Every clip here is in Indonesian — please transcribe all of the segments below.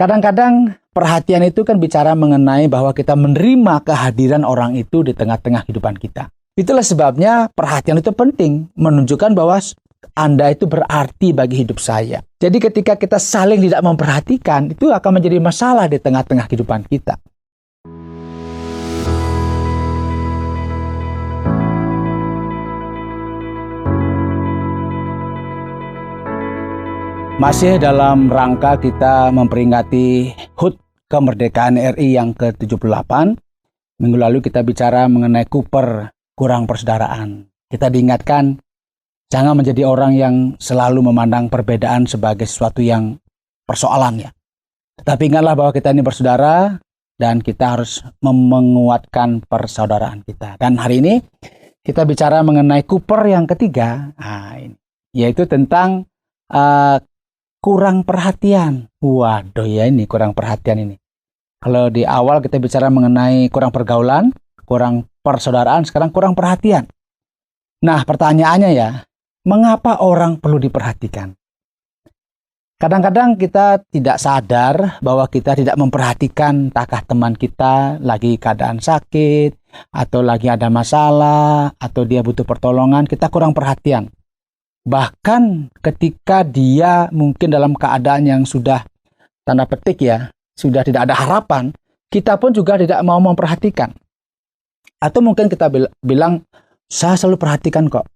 Kadang-kadang perhatian itu kan bicara mengenai bahwa kita menerima kehadiran orang itu di tengah-tengah kehidupan kita. Itulah sebabnya perhatian itu penting, menunjukkan bahwa Anda itu berarti bagi hidup saya. Jadi ketika kita saling tidak memperhatikan, itu akan menjadi masalah di tengah-tengah kehidupan kita. Masih dalam rangka kita memperingati HUT kemerdekaan RI yang ke-78. Minggu lalu kita bicara mengenai Cooper, kurang persaudaraan. Kita diingatkan, jangan menjadi orang yang selalu memandang perbedaan sebagai sesuatu yang persoalan ya. Tapi ingatlah bahwa kita ini bersaudara dan kita harus menguatkan persaudaraan kita. Dan hari ini kita bicara mengenai Cooper yang ketiga, yaitu tentang kurang perhatian. Waduh ya, ini kurang perhatian ini. Kalau di awal kita bicara mengenai kurang pergaulan, kurang persaudaraan, sekarang kurang perhatian. Nah, pertanyaannya ya, mengapa orang perlu diperhatikan? Kadang-kadang kita tidak sadar bahwa kita tidak memperhatikan entahkah teman kita lagi keadaan sakit, atau lagi ada masalah, atau dia butuh pertolongan, kita kurang perhatian. Bahkan ketika dia mungkin dalam keadaan yang sudah tanda petik ya, sudah tidak ada harapan, kita pun juga tidak mau memperhatikan. Atau mungkin kita bilang, saya selalu perhatikan kok.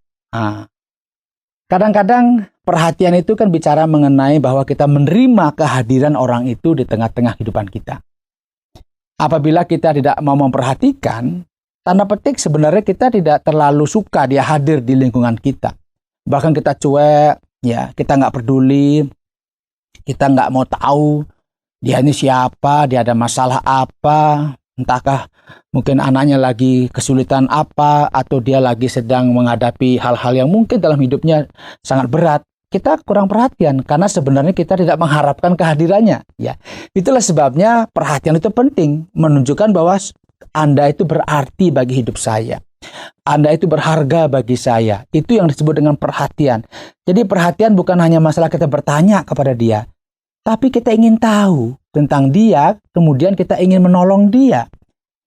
Kadang-kadang perhatian itu kan bicara mengenai bahwa kita menerima kehadiran orang itu di tengah-tengah kehidupan kita. Apabila kita tidak mau memperhatikan, tanda petik sebenarnya kita tidak terlalu suka dia hadir di lingkungan kita. Bahkan kita cuek, ya, kita nggak peduli, kita nggak mau tahu dia ini siapa, dia ada masalah apa, entahkah mungkin anaknya lagi kesulitan apa, atau dia lagi sedang menghadapi hal-hal yang mungkin dalam hidupnya sangat berat. Kita kurang perhatian karena sebenarnya kita tidak mengharapkan kehadirannya. Ya, itulah sebabnya perhatian itu penting, menunjukkan bahwa Anda itu berarti bagi hidup saya. Anda itu berharga bagi saya. Itu yang disebut dengan perhatian. Jadi perhatian bukan hanya masalah kita bertanya kepada dia, tapi kita ingin tahu tentang dia, kemudian kita ingin menolong dia.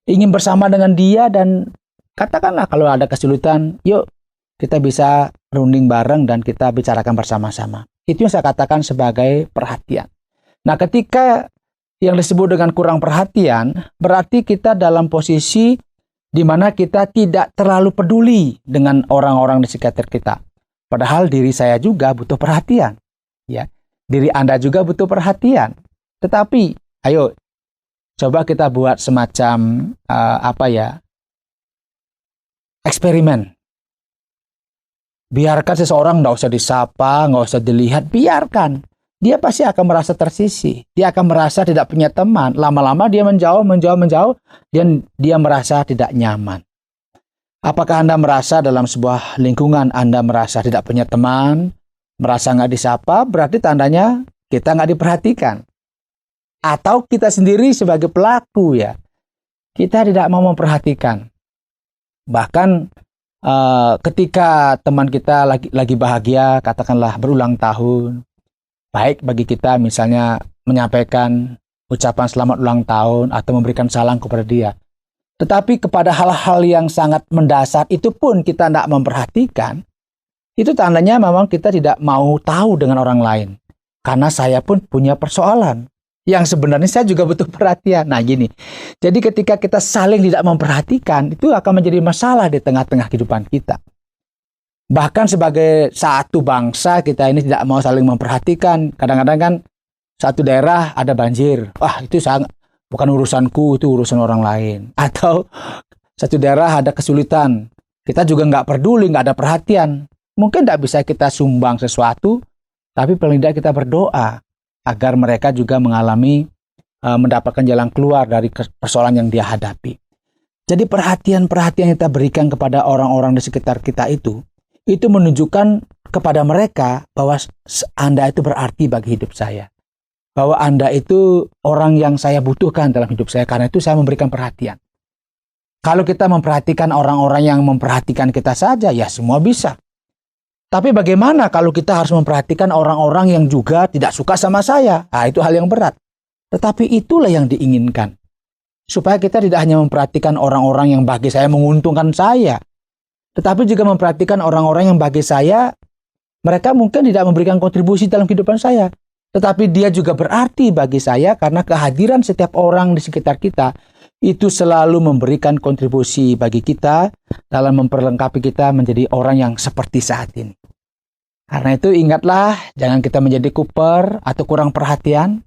Ingin bersama dengan dia dan katakanlah kalau ada kesulitan, yuk kita bisa runding bareng dan kita bicarakan bersama-sama. Itu yang saya katakan sebagai perhatian. Nah, ketika yang disebut dengan kurang perhatian, berarti kita dalam posisi di mana kita tidak terlalu peduli dengan orang-orang di sekitar kita. Padahal diri saya juga butuh perhatian. Ya, diri Anda juga butuh perhatian. Tetapi, ayo, coba kita buat semacam eksperimen. Biarkan seseorang nggak usah disapa, nggak usah dilihat, biarkan. Dia pasti akan merasa tersisih. Dia akan merasa tidak punya teman. Lama-lama dia menjauh, dan dia merasa tidak nyaman. Apakah Anda merasa dalam sebuah lingkungan Anda merasa tidak punya teman, merasa nggak disapa, berarti tandanya kita nggak diperhatikan. Atau kita sendiri sebagai pelaku ya, kita tidak mau memperhatikan. Bahkan ketika teman kita lagi bahagia, katakanlah berulang tahun, baik bagi kita misalnya menyampaikan ucapan selamat ulang tahun atau memberikan salam kepada dia. Tetapi kepada hal-hal yang sangat mendasar itu pun kita tidak memperhatikan, itu tandanya memang kita tidak mau tahu dengan orang lain. Karena saya pun punya persoalan yang sebenarnya saya juga butuh perhatian. Nah gini, jadi ketika kita saling tidak memperhatikan, itu akan menjadi masalah di tengah-tengah kehidupan kita. Bahkan sebagai satu bangsa kita ini tidak mau saling memperhatikan. Kadang-kadang kan satu daerah ada banjir. Itu bukan urusanku, itu urusan orang lain. Atau satu daerah ada kesulitan. Kita juga nggak peduli, nggak ada perhatian. Mungkin tidak bisa kita sumbang sesuatu, tapi paling tidak kita berdoa agar mereka juga mendapatkan jalan keluar dari persoalan yang dia hadapi. Jadi perhatian-perhatian yang kita berikan kepada orang-orang di sekitar kita itu menunjukkan kepada mereka bahwa Anda itu berarti bagi hidup saya. Bahwa Anda itu orang yang saya butuhkan dalam hidup saya. Karena itu saya memberikan perhatian. Kalau kita memperhatikan orang-orang yang memperhatikan kita saja, ya semua bisa. Tapi bagaimana kalau kita harus memperhatikan orang-orang yang juga tidak suka sama saya? Itu hal yang berat. Tetapi itulah yang diinginkan. Supaya kita tidak hanya memperhatikan orang-orang yang bagi saya menguntungkan saya, tetapi juga memperhatikan orang-orang yang bagi saya, mereka mungkin tidak memberikan kontribusi dalam kehidupan saya. Tetapi dia juga berarti bagi saya karena kehadiran setiap orang di sekitar kita itu selalu memberikan kontribusi bagi kita dalam memperlengkapi kita menjadi orang yang seperti saat ini. Karena itu ingatlah, jangan kita menjadi kuper atau kurang perhatian.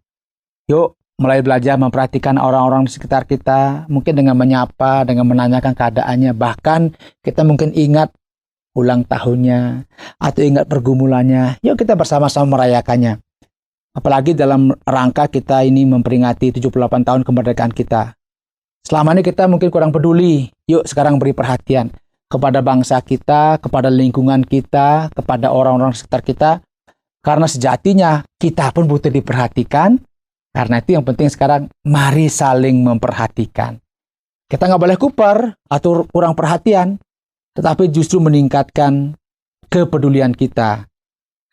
Yuk, mulai belajar memperhatikan orang-orang di sekitar kita, mungkin dengan menyapa, dengan menanyakan keadaannya, bahkan kita mungkin ingat ulang tahunnya, atau ingat pergumulannya. Yuk kita bersama-sama merayakannya. Apalagi dalam rangka kita ini memperingati 78 tahun kemerdekaan kita. Selama ini kita mungkin kurang peduli. Yuk sekarang beri perhatian kepada bangsa kita, kepada lingkungan kita, kepada orang-orang sekitar kita. Karena sejatinya kita pun butuh diperhatikan. Karena itu yang penting sekarang mari saling memperhatikan. Kita nggak boleh kuper atau kurang perhatian, tetapi justru meningkatkan kepedulian kita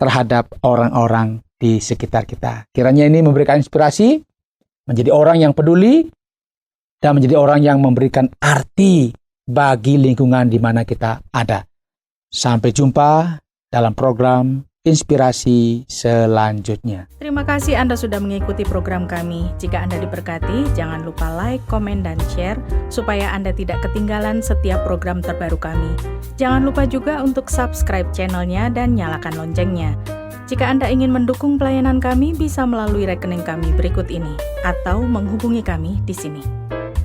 terhadap orang-orang di sekitar kita. Kiranya ini memberikan inspirasi, menjadi orang yang peduli, dan menjadi orang yang memberikan arti bagi lingkungan di mana kita ada. Sampai jumpa dalam program inspirasi selanjutnya. Terima kasih Anda sudah mengikuti program kami. Jika Anda diberkati, jangan lupa like, komen, dan share supaya Anda tidak ketinggalan setiap program terbaru kami. Jangan lupa juga untuk subscribe channelnya dan nyalakan loncengnya. Jika Anda ingin mendukung pelayanan kami, bisa melalui rekening kami berikut ini atau menghubungi kami di sini.